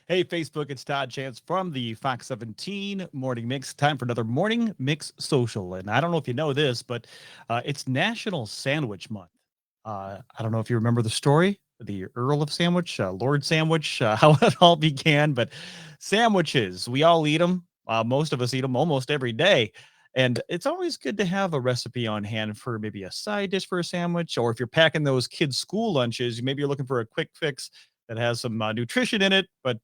Hey, Facebook, it's Todd Chance from the Fox 17 Morning Mix. Time for another Morning Mix Social. And I don't know if you know this, but it's National Sandwich Month. I don't know if you remember the story, the Earl of Sandwich, Lord Sandwich, how it all began, but sandwiches, we all eat them. Most of us eat them almost every day. And it's always good to have a recipe on hand for maybe a side dish for a sandwich, or if you're packing those kids' school lunches, maybe you're looking for a quick fix that has some nutrition in it, but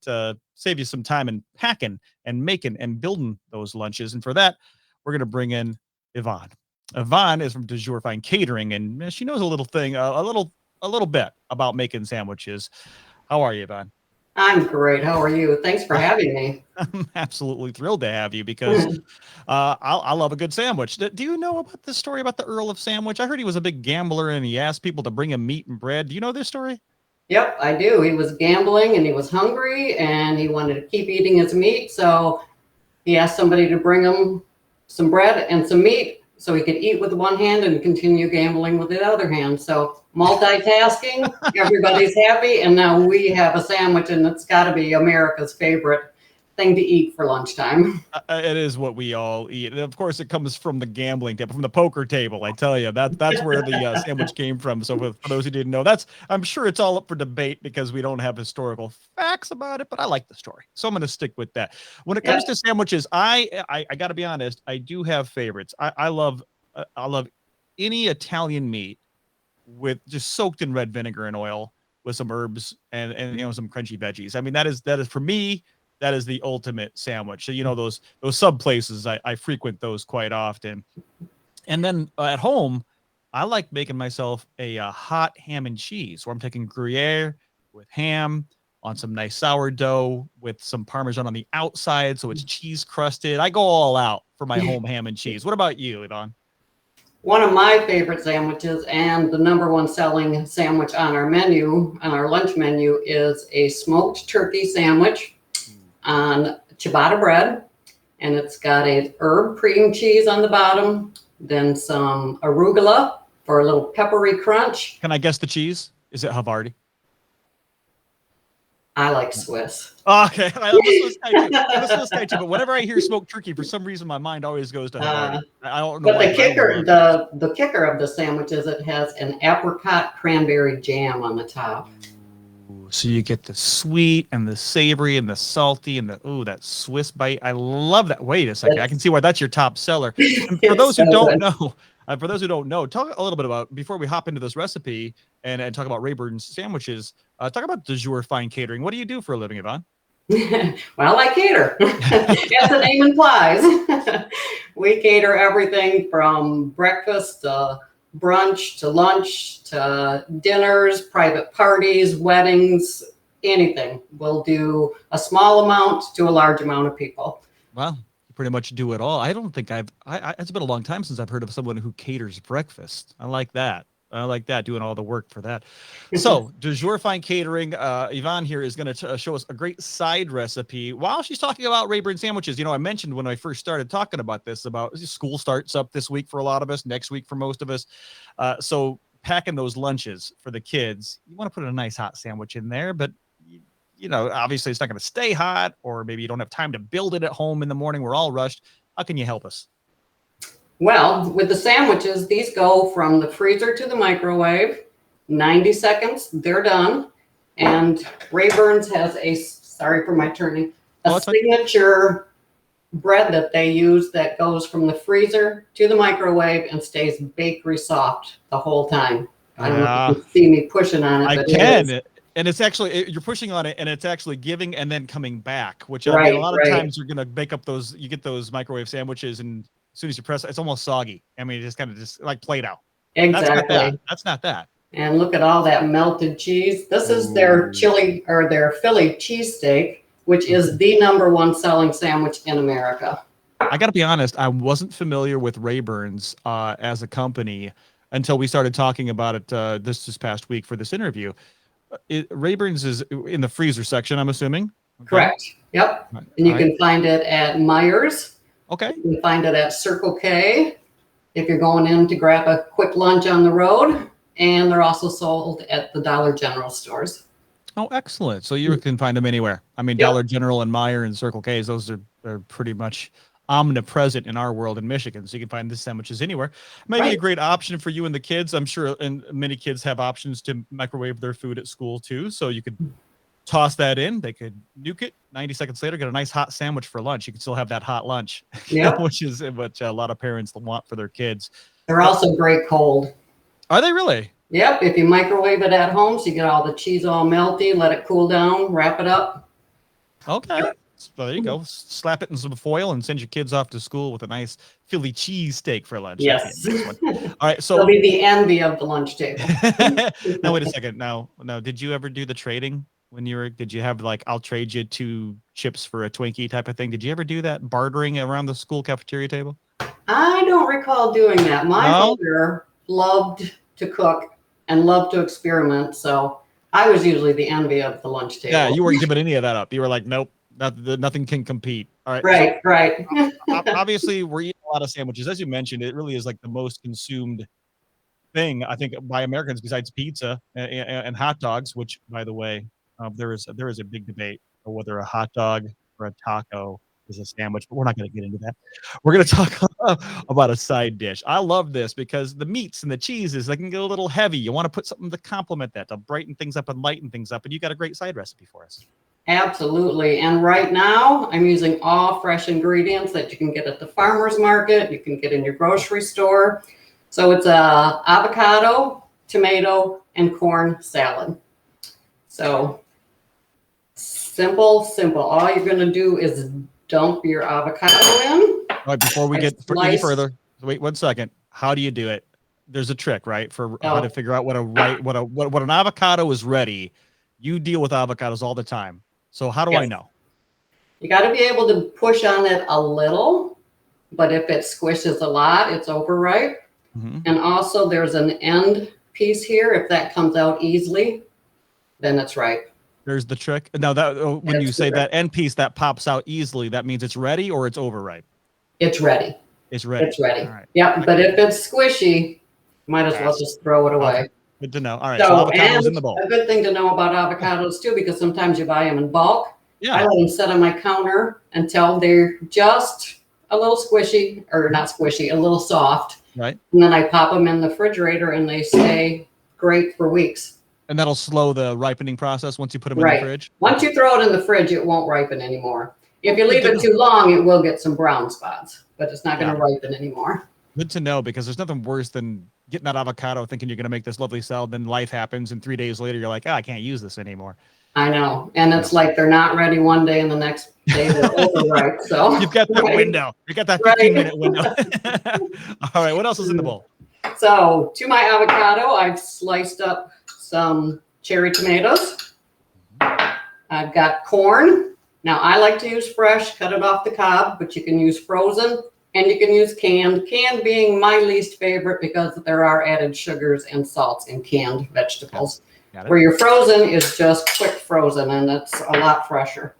save you some time in packing and making and building those lunches. And for that, we're going to bring in Yvonne. Yvonne is from Du Jour Fine Catering, and she knows a little thing, a little bit about making sandwiches. How are you, Yvonne? I'm great. How are you? Thanks for having me. I'm absolutely thrilled to have you because I love a good sandwich. Do you know about this story about the Earl of Sandwich? I heard he was a big gambler and he asked people to bring him meat and bread. Do you know this story? Yep, I do. He was gambling and he was hungry and he wanted to keep eating his meat. So he asked somebody to bring him some bread and some meat so he could eat with one hand and continue gambling with the other hand. So multitasking, everybody's happy. And now we have a sandwich, and it's got to be America's favorite thing to eat for lunchtime. It is what we all eat, and of course, it comes from the gambling table, from the poker table. I tell you, that's where the sandwich came from. So, for those who didn't know, I'm sure it's all up for debate because we don't have historical facts about it. But I like the story, so I'm going to stick with that. When it comes to sandwiches, I got to be honest, I do have favorites. I love any Italian meat with just soaked in red vinegar and oil with some herbs and some crunchy veggies. I mean, that is for me, that is the ultimate sandwich. So those sub places, I frequent those quite often. And then at home, I like making myself a hot ham and cheese, where I'm taking Gruyere with ham on some nice sourdough with some Parmesan on the outside, so it's cheese crusted. I go all out for my home ham and cheese. What about you, Yvonne? One of my favorite sandwiches and the number one selling sandwich on our menu, on our lunch menu, is a smoked turkey sandwich on ciabatta bread. And it's got a herb cream cheese on the bottom, then some arugula for a little peppery crunch. Can I guess the cheese? Is it Havarti? I like Swiss. Okay, I'm a Swiss guy too. But whenever I hear smoked turkey, for some reason my mind always goes to Havarti. I don't know. But the kicker of the sandwich is it has an apricot cranberry jam on the top. So you get the sweet and the savory and the salty and that Swiss bite. I love that. Wait a second, I can see why that's your top seller. And for those who don't know, talk a little bit about, before we hop into this recipe and talk about Rayburn's sandwiches. Talk about Du Jour Fine Catering. What do you do for a living, Yvonne? Well, I cater, as the name implies. We cater everything from breakfast to brunch to lunch to dinners, private parties, weddings, anything. We'll do a small amount to a large amount of people. Well, you pretty much do it all. I don't think it's been a long time since I've heard of someone who caters breakfast. I like that. Doing all the work for that. So, Du Jour Fine Catering, Yvonne here is going to show us a great side recipe while she's talking about Rayburn sandwiches. I mentioned when I first started talking about this, about school starts up this week for a lot of us, next week for most of us. So packing those lunches for the kids, you want to put a nice hot sandwich in there, but obviously it's not going to stay hot, or maybe you don't have time to build it at home in the morning. We're all rushed. How can you help us? Well, with the sandwiches, these go from the freezer to the microwave. 90 seconds, they're done. And Rayburns has sorry for my turning, signature bread that they use that goes from the freezer to the microwave and stays bakery soft the whole time. I don't know if you can see me pushing on it. I can. And it's actually, you're pushing on it and it's actually giving and then coming back, which I mean, a lot of times you're going to bake up you get those microwave sandwiches, and as soon as you press it, it's almost soggy. I mean, it's kind of just like Play-Doh. Exactly. That's not that. And look at all that melted cheese. This is their chili or their Philly cheesesteak, which is the number one selling sandwich in America. I got to be honest, I wasn't familiar with Rayburns as a company until we started talking about it this past week for this interview. Rayburns is in the freezer section, I'm assuming. Okay. Correct. Yep. And you can find it at Meijer's. Okay. You can find it at Circle K if you're going in to grab a quick lunch on the road. And they're also sold at the Dollar General stores. Oh, excellent. So you can find them anywhere. I mean, Yep. Dollar General and Meijer and Circle K's, those are pretty much omnipresent in our world in Michigan. So you can find the sandwiches anywhere. Maybe a Right. great option for you and the kids. I'm sure, and many kids have options to microwave their food at school too. So you could toss that in. They could nuke it. 90 seconds later, get a nice hot sandwich for lunch. You can still have that hot lunch, Yep. which is what a lot of parents want for their kids. They're also great cold. Are they really? Yep. If you microwave it at home, so you get all the cheese all melty, let it cool down, wrap it up. Okay. So there you go. Slap it in some foil and send your kids off to school with a nice Philly cheese steak for lunch. Yes. All right. So They'll be the envy of the lunch table. now wait a second. Now, did you ever do the trading when you were? Did you have like I'll trade you 2 chips for a Twinkie type of thing? Did you ever do that bartering around the school cafeteria table? I don't recall doing that. My No? mother loved to cook and loved to experiment, so I was usually the envy of the lunch table. Yeah, you weren't giving any of that up. You were like, nope, nothing can compete. All right. Right, right. Obviously, we're eating a lot of sandwiches. As you mentioned, it really is like the most consumed thing, I think, by Americans besides pizza and hot dogs, which, by the way, there is a big debate of whether a hot dog or a taco is a sandwich, but we're not going to get into that. We're going to talk about a side dish. I love this because the meats and the cheeses, they can get a little heavy. You want to put something to complement that, to brighten things up and lighten things up, and you got a great side recipe for us. Absolutely. And right now, I'm using all fresh ingredients that you can get at the farmer's market, you can get in your grocery store. So it's a avocado, tomato, and corn salad. So simple. All you're going to do is dump your avocado in. All right, before we get any further, wait 1 second. How do you do it? There's a trick, right? For how to figure out what an avocado is ready. You deal with avocados all the time. So how do I know? You got to be able to push on it a little, but if it squishes a lot, it's overripe. Mm-hmm. And also there's an end piece here. If that comes out easily, then it's ripe. There's the trick. Now that when you say that end piece that pops out easily, that means it's ready or it's overripe? It's ready. It's ready. It's ready. All right. Yeah, but if it's squishy, might as well just throw it away. Okay. Good to know. All right, so avocados in the bowl. A good thing to know about avocados too, because sometimes you buy them in bulk. Yeah. I let them sit on my counter until they're just a little squishy, or not squishy, a little soft. Right. And then I pop them in the refrigerator and they stay great for weeks. And that'll slow the ripening process once you put them in the fridge? Once you throw it in the fridge, it won't ripen anymore. If you leave it too long, it will get some brown spots, but it's not going to ripen anymore. Good to know, because there's nothing worse than getting that avocado thinking you're going to make this lovely salad, then life happens, and 3 days later, you're like, I can't use this anymore. I know. And it's like they're not ready one day and the next day they're overripe. So you've got that window. You got that 15-minute window. All right. What else is in the bowl? So to my avocado, I've sliced up some cherry tomatoes. I've got corn. Now I like to use fresh, cut it off the cob, but you can use frozen and you can use canned. Canned being my least favorite because there are added sugars and salts in canned vegetables. Where your frozen is just quick frozen and it's a lot fresher.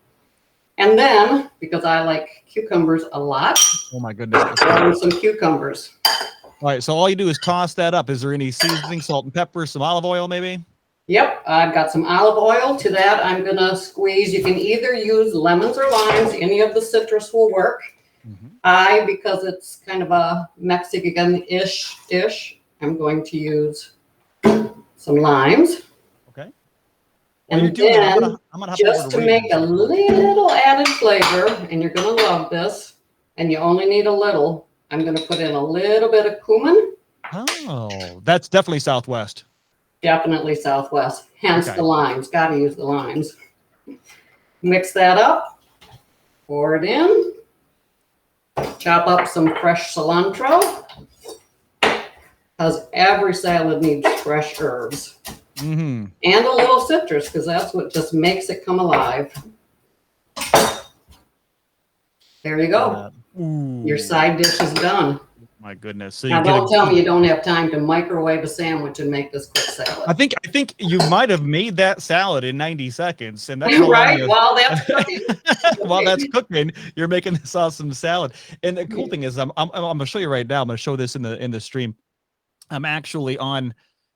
And then, because I like cucumbers a lot. Oh my goodness. Some cucumbers. All right, so all you do is toss that up. Is there any seasoning, salt and pepper, some olive oil maybe? Yep, I've got some olive oil. To that, I'm going to squeeze. You can either use lemons or limes. Any of the citrus will work. Mm-hmm. Because it's kind of a Mexican-ish dish, I'm going to use some limes. And then, just to make a little added flavor, and you're going to love this, and you only need a little, I'm going to put in a little bit of cumin. Oh, that's definitely Southwest. Definitely Southwest. Hence the limes. Got to use the limes. Mix that up. Pour it in. Chop up some fresh cilantro. Because every salad needs fresh herbs. Mm-hmm. And a little citrus, because that's what just makes it come alive. There you go. Your side dish is done. My goodness. So now don't tell me you don't have time to microwave a sandwich and make this quick salad. I think you might have made that salad in 90 seconds. And that's right. While that's cooking. While that's cooking, you're making this awesome salad. And the cool thing is I'm gonna show you right now. I'm gonna show this in the stream. I'm actually on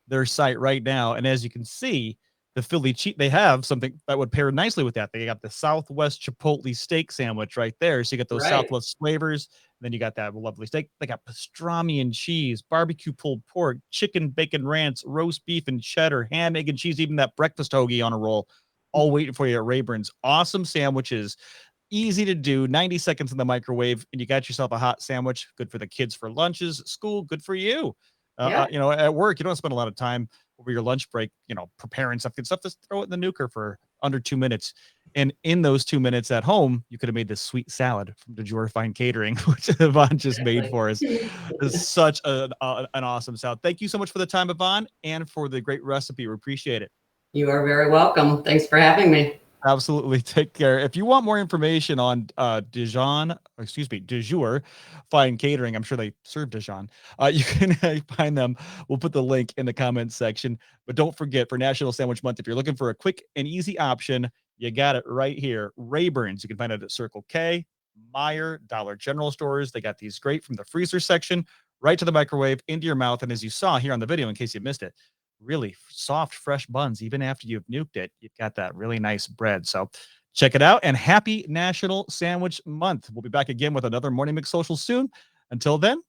their site right now, and as you can see, the Philly cheese. They have something that would pair nicely with that. They got the Southwest Chipotle steak sandwich right there. So you get those Right. Southwest flavors. Then you got that lovely steak. They got pastrami and cheese, barbecue pulled pork, chicken bacon ranch, roast beef and cheddar, ham, egg, and cheese, even that breakfast hoagie on a roll, all waiting for you at Rayburn's. Awesome sandwiches, easy to do, 90 seconds in the microwave, and you got yourself a hot sandwich. Good for the kids for lunches, school, good for you. Yeah. At work, you don't spend a lot of time over your lunch break, preparing something, stuff. Just throw it in the nuker for under 2 minutes. And in those 2 minutes at home, you could have made this sweet salad from DeJour Fine Catering, which Yvonne just made for us. It's such an awesome salad. Thank you so much for the time, Yvonne, and for the great recipe. We appreciate it. You are very welcome. Thanks for having me. Absolutely. Take care. If you want more information on DeJour Fine Catering, I'm sure they serve Dijon. You can find them. We'll put the link in the comments section. But don't forget, for National Sandwich Month, if you're looking for a quick and easy option, you got it right here. Rayburns. You can find it at Circle K, Meijer, Dollar General stores. They got these great from the freezer section right to the microwave into your mouth. And as you saw here on the video, in case you missed it, really soft, fresh buns. Even after you've nuked it, you've got that really nice bread. So check it out, and happy National Sandwich Month. We'll be back again with another Morning Mix Social soon. Until then,